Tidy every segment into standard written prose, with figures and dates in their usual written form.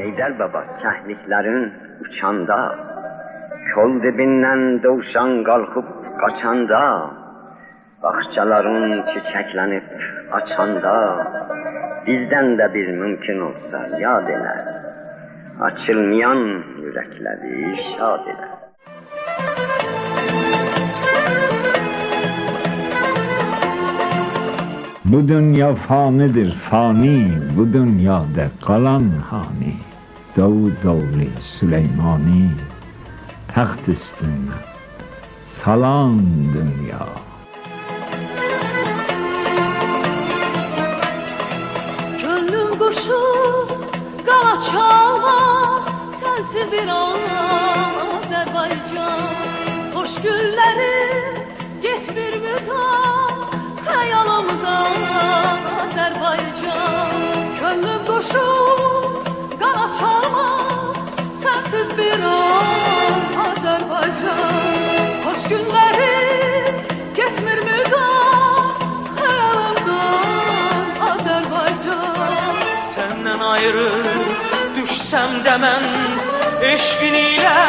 Heydər baba, kəhliklərin uçanda, kol dibindən dovşan qalxıb qaçanda, bağçaların çiçəklənib açanda, bizdən də bir mümkün olsa yad elə, açılmayan ürəkləri şad elə. Bu dünya fanidir fani, bu dünyada qalan hani. Davud oğlu Süleymani, taxt üstünde salan dünya. Gönlüm kuşu qala çalma, sensiz bir Azerbaycan. Hoş günlerim getmir müdam, xəyalımdan Azerbaycan. Gönlüm kuşu qala çalma, sensiz bir Azerbaycan. Hoş günlerim getmir müdam, xəyalımdan Azerbaycan. Senden ayrı düşsem de mən eşqin ilə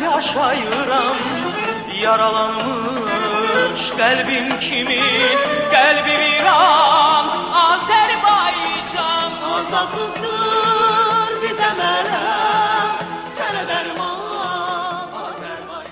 yaşayıram. Yaralanmış kalbim kimin, kalbim İran, Azerbaycan. Azadlıktır bize melem, sana derman Azerbaycan.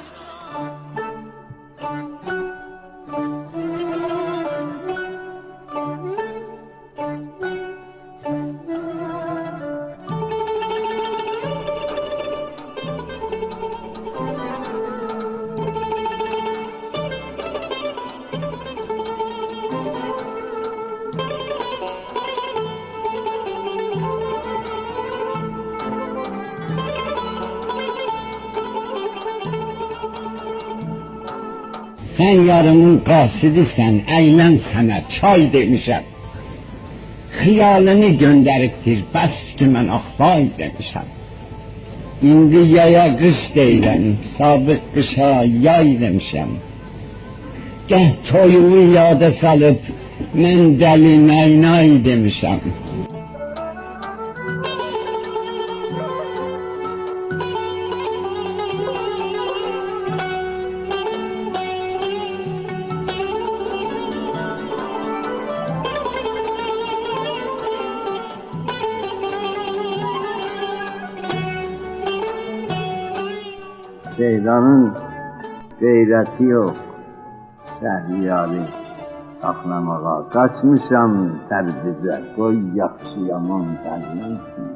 Sen yarımın qasidisən, əylən sənə çay demişəm. Xiyalını göndəribdir, bəs ki mən axvay demişəm. İndi yaya qış deyiləm, sabit qışa yay demişəm. Gəh toyumu yada salıb, mən dəli naynay demişəm. Ceylanın qeyrəti yox, Şəhriyarı saxlamağa qaçmışam Təbrizə, qoy yaxşı yaman dərlənsın.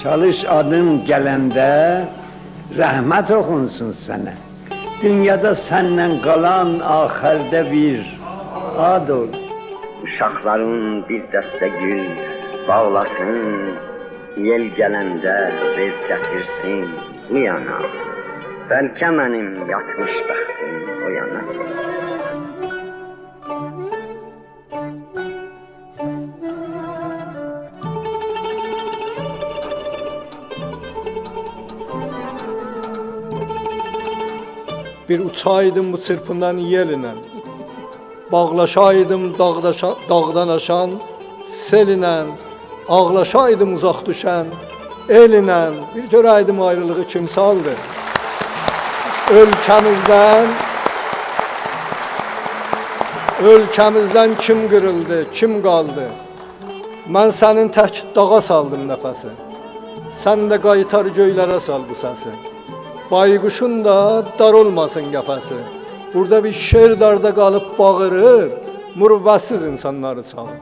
Çalış adın gelende rahmet okunsun sana. Dünyada senden kalan ahirde bir ad ol. Uşaqların bir dəstə gül bağlasın, yel gələndə vez gətirsin bu yana. Bəlkə mənim yatmış bəxtim o yana. Bir uçaydım bu çırpınan yelinə, bağlaşaydım dağdan aşan selinə, ağlaşaydım uzaq düşən elinə, bir görəydim ayrılığı kim saldı. Ölkəmizdən kim qırıldı, kim qaldı? Mən sənin tək dağa saldım nəfəsi, sən də qaytar göylərə sal bu səsi. Baykuşun da dar olmasın qəfəsi. Burada bir şer darda qalıb bağırır, mürvətsiz insanları çalır.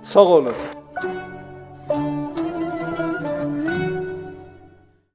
Sağ olun.